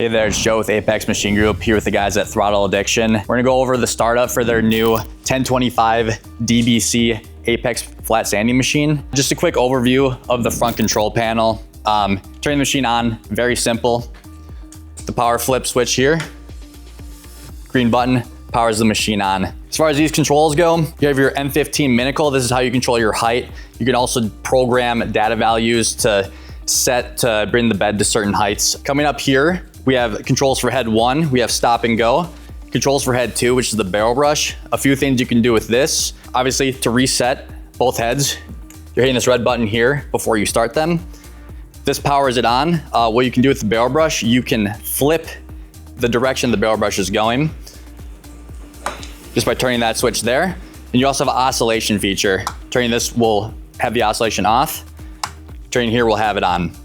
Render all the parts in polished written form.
Hey there, it's Joe with Apex Machine Group here with the guys at Throttle Addiction. We're gonna go over the startup for their new 1025 DBC Apex flat sanding machine. Just a quick overview of the front control panel. Turning the machine on, very simple. The power flip switch here. Green button powers the machine on. As far as these controls go, you have your M15 Minicle. This is how you control your height. You can also program data values to set to bring the bed to certain heights. Coming up here, we have controls for head 1, we have stop and go. Controls for head 2, which is the barrel brush. A few things you can do with this. Obviously, to reset both heads, you're hitting this red button here before you start them. This powers it on. What you can do with the barrel brush, you can flip the direction the barrel brush is going just by turning that switch there. And you also have an oscillation feature. Turning this will have the oscillation off. Turning here will have it on.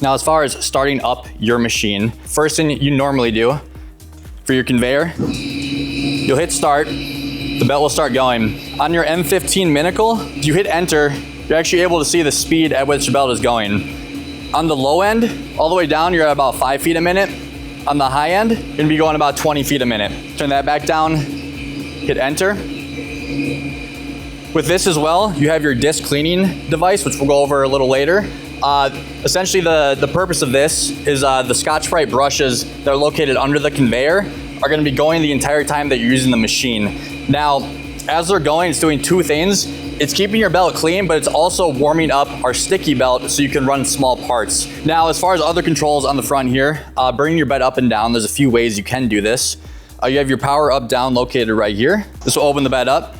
Now, as far as starting up your machine, first thing you normally do for your conveyor, you'll hit start, the belt will start going. On your M15 Minicle, if you hit enter, you're actually able to see the speed at which the belt is going. On the low end, all the way down, you're at about 5 feet a minute. On the high end, you're gonna be going about 20 feet a minute. Turn that back down, hit enter. With this as well, you have your disc cleaning device, which we'll go over a little later. Essentially, the purpose of this is the Scotch-Brite brushes that are located under the conveyor are going to be going the entire time that you're using the machine. Now, as they're going, it's doing two things. It's keeping your belt clean, but it's also warming up our sticky belt so you can run small parts. Now, as far as other controls on the front here, bringing your bed up and down, there's a few ways you can do this. You have your power up down located right here. This will open the bed up.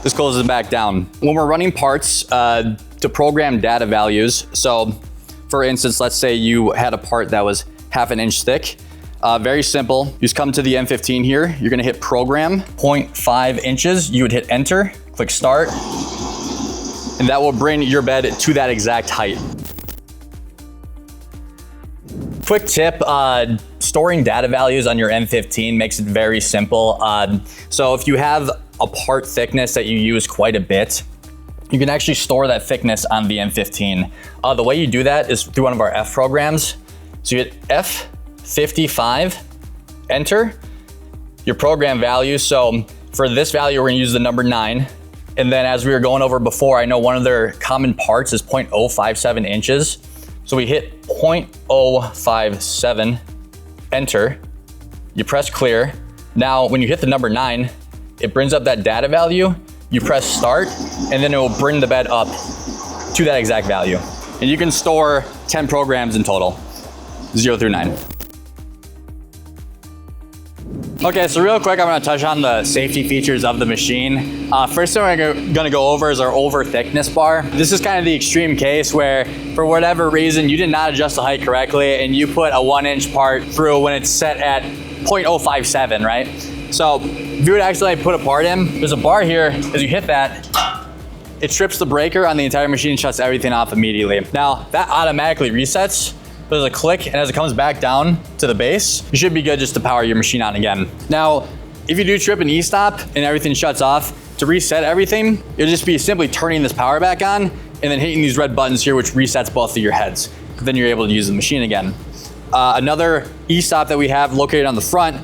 This closes it back down. When we're running parts to program data values, so for instance, let's say you had a part that was 1/2 inch thick, very simple. You just come to the M15 here, you're gonna hit program, 0.5 inches, you would hit enter, click start, and that will bring your bed to that exact height. Quick tip, storing data values on your M15 makes it very simple. So if you have a part thickness that you use quite a bit, you can actually store that thickness on the M15. The way you do that is through one of our F programs. So you hit F55, enter, your program value. So for this value, we're gonna use the number 9. And then as we were going over before, I know one of their common parts is 0.057 inches. So we hit 0.057, enter, you press clear. Now, when you hit the number 9, it brings up that data value, you press start, and then it will bring the bed up to that exact value. And you can store 10 programs in total, 0 through 9. Okay, so real quick, I'm gonna touch on the safety features of the machine. First thing we're gonna go over is our over thickness bar. This is kind of the extreme case where, for whatever reason, you did not adjust the height correctly and you put a 1-inch part through when it's set at 0.057, right? So if you would actually put a part in, there's a bar here. As you hit that, it trips the breaker on the entire machine and shuts everything off immediately. Now, that automatically resets. There's a click, and as it comes back down to the base, you should be good just to power your machine on again. Now, if you do trip an e-stop and everything shuts off, to reset everything, it'll just be simply turning this power back on and then hitting these red buttons here, which resets both of your heads. Then you're able to use the machine again. Another e-stop that we have located on the front,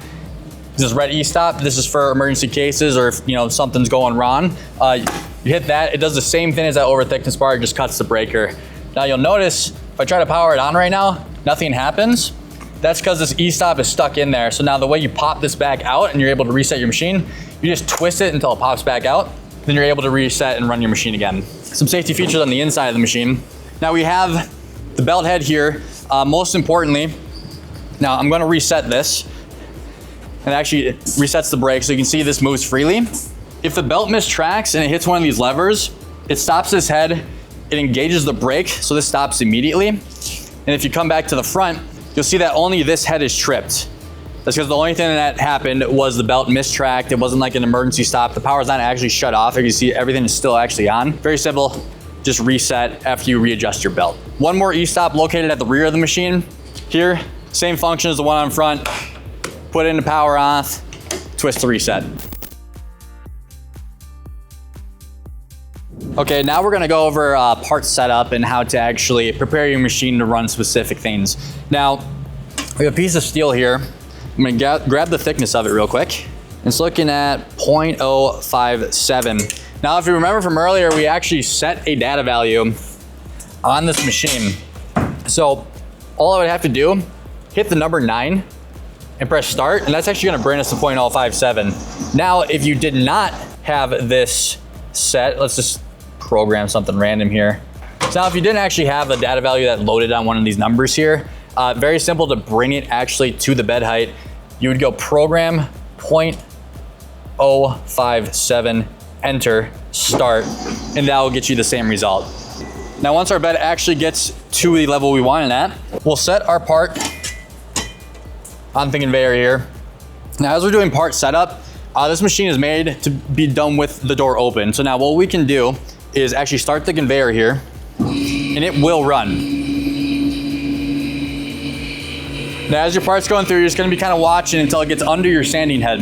this is red e-stop. This is for emergency cases or if something's going wrong. You hit that, it does the same thing as that over thickness bar, it just cuts the breaker. Now you'll notice, if I try to power it on right now, nothing happens. That's because this e-stop is stuck in there. So now the way you pop this back out and you're able to reset your machine, you just twist it until it pops back out. Then you're able to reset and run your machine again. Some safety features on the inside of the machine. Now we have the belt head here. Most importantly, now I'm gonna reset this. And actually it resets the brake so you can see this moves freely. If the belt mistracks and it hits one of these levers, it stops this head, it engages the brake, so this stops immediately. And if you come back to the front, you'll see that only this head is tripped. That's because the only thing that happened was the belt mistracked. It wasn't like an emergency stop. The power's not actually shut off. As you see, everything is still actually on. Very simple, just reset after you readjust your belt. One more e-stop located at the rear of the machine. Here, same function as the one on front. Put it into power off, twist to reset. Okay, now we're gonna go over part setup and how to actually prepare your machine to run specific things. Now, we have a piece of steel here. I'm gonna grab the thickness of it real quick. It's looking at 0.057. Now, if you remember from earlier, we actually set a data value on this machine. So all I would have to do, hit the number 9 and press start, and that's actually gonna bring us to 0.057. Now, if you did not have this set, let's just program something random here. So now if you didn't actually have a data value that loaded on one of these numbers here, very simple to bring it actually to the bed height. You would go program 0.057, enter, start, and that will get you the same result. Now, once our bed actually gets to the level we want it at, we'll set our part on the conveyor here. Now, as we're doing part setup, this machine is made to be done with the door open. So now what we can do is actually start the conveyor here, and it will run. Now, as your part's going through, you're just gonna be kind of watching until it gets under your sanding head.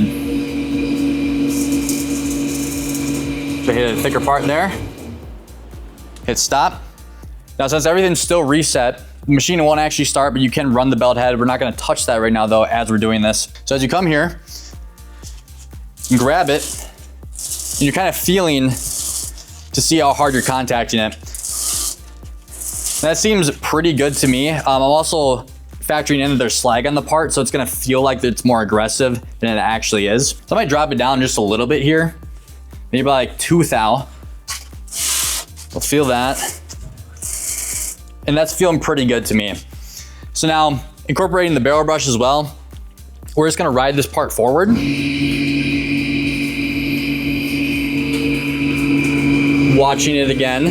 So hit a thicker part there. Hit stop. Now, since everything's still reset, the machine won't actually start, but you can run the belt head. We're not gonna touch that right now though, as we're doing this. So as you come here, you grab it, and you're kind of feeling to see how hard you're contacting it. That seems pretty good to me. I'm also factoring in that there's slag on the part, so it's gonna feel like it's more aggressive than it actually is. So I might drop it down just a little bit here, maybe like 2 thou. We'll feel that. And that's feeling pretty good to me. So now, incorporating the barrel brush as well, we're just gonna ride this part forward. Watching it again.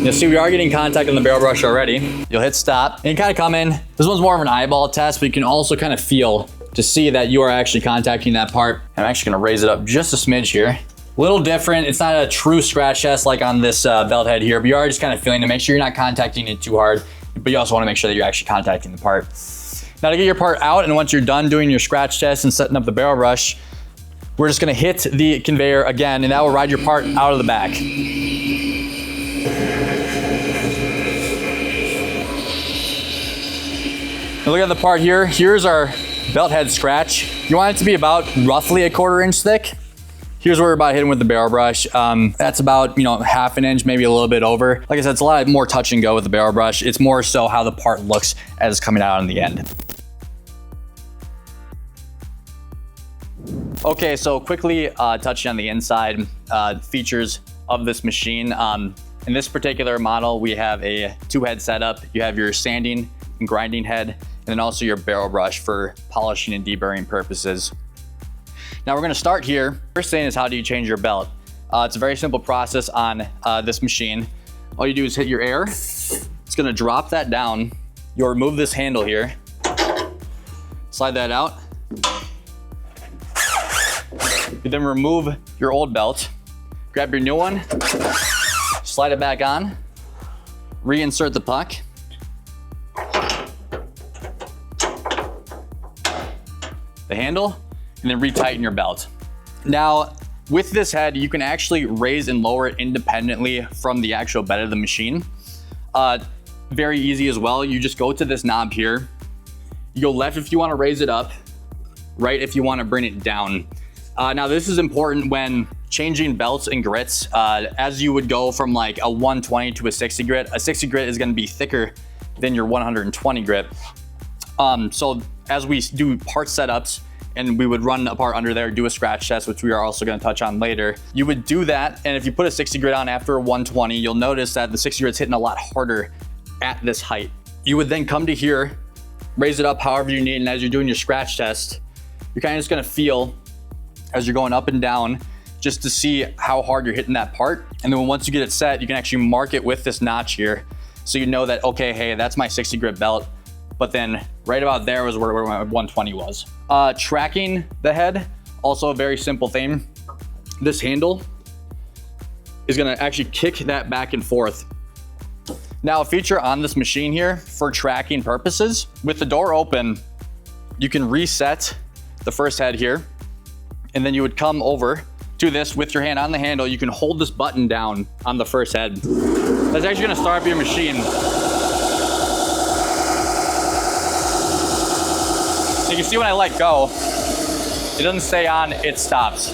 You'll see we are getting contact on the barrel brush already. You'll hit stop and kind of come in. This one's more of an eyeball test, but you can also kind of feel to see that you are actually contacting that part. I'm actually gonna raise it up just a smidge here. A little different. It's not a true scratch test like on this belt head here, but you are just kind of feeling to make sure you're not contacting it too hard, but you also want to make sure that you're actually contacting the part. Now, to get your part out, and once you're done doing your scratch test and setting up the barrel brush, we're just gonna hit the conveyor again, and that will ride your part out of the back. Now look at the part here. Here's our belt head scratch. You want it to be about roughly a 1/4 inch thick. Here's where we're about hitting with the barrel brush. That's about, 1/2 inch, maybe a little bit over. Like I said, it's a lot more touch and go with the barrel brush. It's more so how the part looks as it's coming out on the end. Okay, so quickly touching on the inside features of this machine. In this particular model, we have a 2-head setup. You have your sanding and grinding head, and then also your barrel brush for polishing and deburring purposes. Now we're gonna start here. First thing is, how do you change your belt? It's a very simple process on this machine. All you do is hit your air. It's gonna drop that down. You'll remove this handle here. Slide that out. You then remove your old belt. Grab your new one. Slide it back on. Reinsert the puck. The handle, and then retighten your belt. Now, with this head, you can actually raise and lower it independently from the actual bed of the machine. Very easy as well. You just go to this knob here. You go left if you want to raise it up, right if you want to bring it down. Now, this is important when changing belts and grits. As you would go from like a 120 to a 60 grit, a 60 grit is going to be thicker than your 120 grit. So as we do part setups, and we would run a part under there, do a scratch test, which we are also gonna touch on later. You would do that, and if you put a 60 grit on after a 120, you'll notice that the 60 grit's hitting a lot harder at this height. You would then come to here, raise it up however you need, and as you're doing your scratch test, you're kind of just gonna feel as you're going up and down, just to see how hard you're hitting that part. And then once you get it set, you can actually mark it with this notch here, so you know that, okay, hey, that's my 60 grit belt. But then right about there was where my 120 was. Tracking the head, also a very simple thing. This handle is gonna actually kick that back and forth. Now, a feature on this machine here for tracking purposes, with the door open, you can reset the first head here, and then you would come over do this with your hand on the handle, you can hold this button down on the first head. That's actually gonna start up your machine. So you can see when I let go, it doesn't stay on, it stops.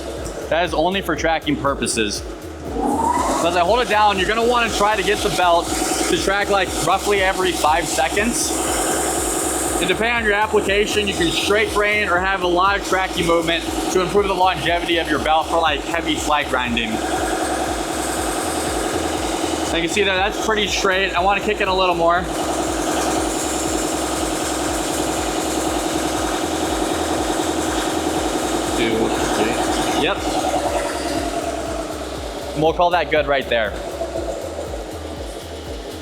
That is only for tracking purposes. So as I hold it down, you're gonna wanna try to get the belt to track like roughly every 5 seconds. And depending on your application, you can straight grain or have a lot of tracking movement to improve the longevity of your belt for like heavy flat grinding. So you can see that that's pretty straight. I want to kick it a little more. 2, 3. Yep. And we'll call that good right there.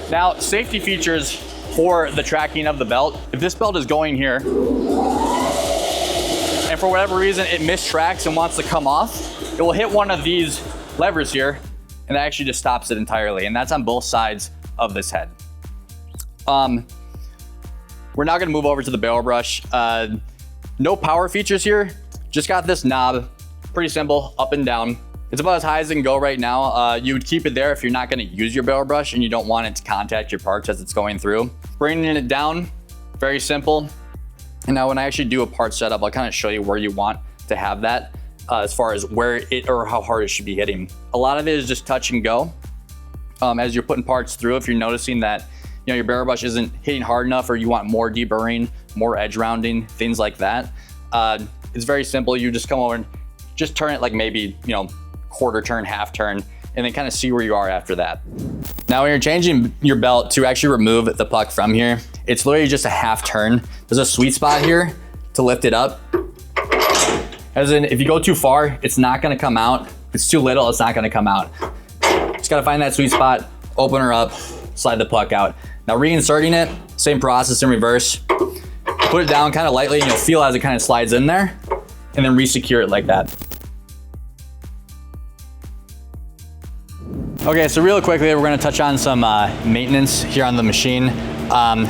Now, safety features for the tracking of the belt. If this belt is going here, and for whatever reason it mistracks and wants to come off, it will hit one of these levers here, and that actually just stops it entirely. And that's on both sides of this head. We're now gonna move over to the barrel brush. No power features here, just got this knob, pretty simple, up and down. It's about as high as it can go right now. You would keep it there if you're not gonna use your barrel brush and you don't want it to contact your parts as it's going through. Bringing it down, very simple. And now when I actually do a part setup, I'll kind of show you where you want to have that as far as where it or how hard it should be hitting. A lot of it is just touch and go. As you're putting parts through, if you're noticing that your barrel brush isn't hitting hard enough or you want more deburring, more edge rounding, things like that, it's very simple. You just come over and just turn it like maybe, quarter turn, half turn, and then kind of see where you are after that. Now, when you're changing your belt to actually remove the puck from here, it's literally just a half turn. There's a sweet spot here to lift it up. As in, if you go too far, it's not gonna come out. If it's too little, it's not gonna come out. Just gotta find that sweet spot, open her up, slide the puck out. Now, reinserting it, same process in reverse. Put it down kind of lightly and you'll feel as it kind of slides in there, and then re-secure it like that. Okay, so real quickly, we're gonna touch on some maintenance here on the machine.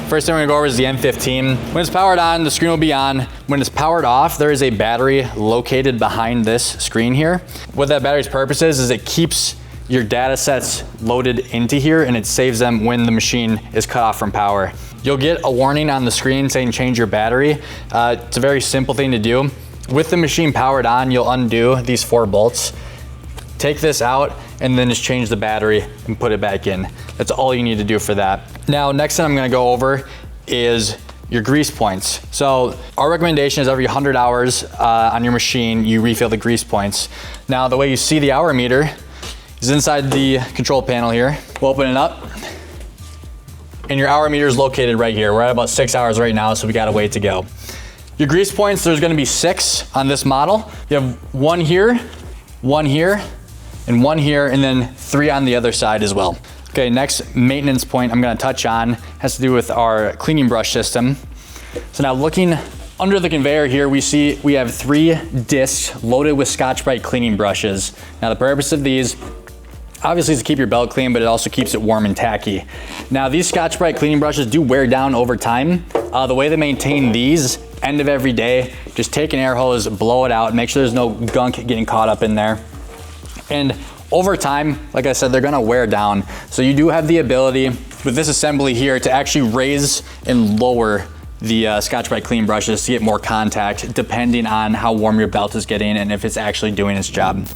First thing we're gonna go over is the M15. When it's powered on, the screen will be on. When it's powered off, there is a battery located behind this screen here. What that battery's purpose is it keeps your data sets loaded into here and it saves them when the machine is cut off from power. You'll get a warning on the screen saying change your battery. It's a very simple thing to do. With the machine powered on, you'll undo these 4 bolts. Take this out and then just change the battery and put it back in. That's all you need to do for that. Now, next thing I'm gonna go over is your grease points. So our recommendation is every 100 hours on your machine, you refill the grease points. Now, the way you see the hour meter is inside the control panel here. We'll open it up and your hour meter is located right here. We're at about 6 hours right now, so we got a way to go. Your grease points, there's gonna be 6 on this model. You have 1 here, 1 here, and 1 here, and then 3 on the other side as well. Okay, next maintenance point I'm gonna touch on has to do with our cleaning brush system. So now looking under the conveyor here, we see we have 3 discs loaded with Scotch-Brite cleaning brushes. Now the purpose of these, obviously, is to keep your belt clean, but it also keeps it warm and tacky. Now these Scotch-Brite cleaning brushes do wear down over time. The way they maintain these, end of every day, just take an air hose, blow it out, make sure there's no gunk getting caught up in there. And over time, like I said, they're gonna wear down. So you do have the ability with this assembly here to actually raise and lower the Scotch-Brite clean brushes to get more contact depending on how warm your belt is getting and if it's actually doing its job.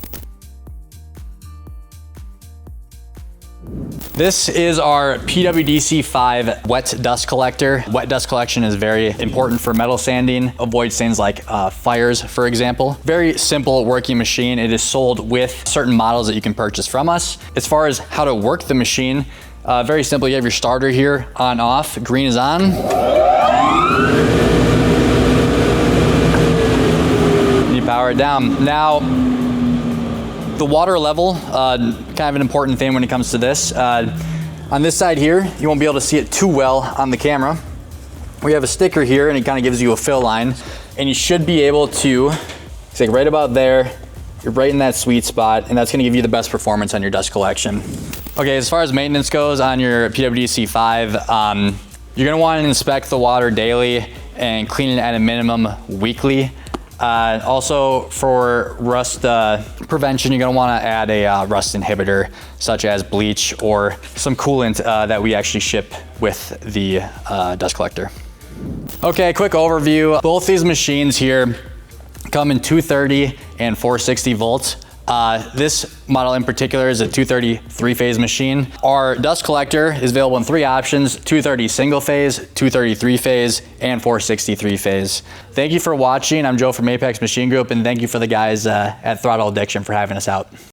This is our PWDC5 wet dust collector. Wet dust collection is very important for metal sanding. Avoids things like fires, for example. Very simple working machine. It is sold with certain models that you can purchase from us. As far as how to work the machine, very simple. You have your starter here on off. Green is on. You power it down. Now, the water level, kind of an important thing when it comes to this. On this side here, you won't be able to see it too well on the camera. We have a sticker here and it kind of gives you a fill line, and you should be able to, it's like right about there, you're right in that sweet spot, and that's gonna give you the best performance on your dust collection. Okay, as far as maintenance goes on your PWDC5, you're gonna wanna inspect the water daily and clean it at a minimum weekly. Also for rust prevention, you're gonna wanna add a rust inhibitor, such as bleach or some coolant that we actually ship with the dust collector. Okay, quick overview. Both these machines here come in 230 and 460 volts. This model in particular is a 230 three-phase machine. Our dust collector is available in 3 options: 230 single phase, 230 three-phase, and 460 three-phase. Thank you for watching. I'm Joe from Apex Machine Group, and thank you for the guys at Throttle Addiction for having us out.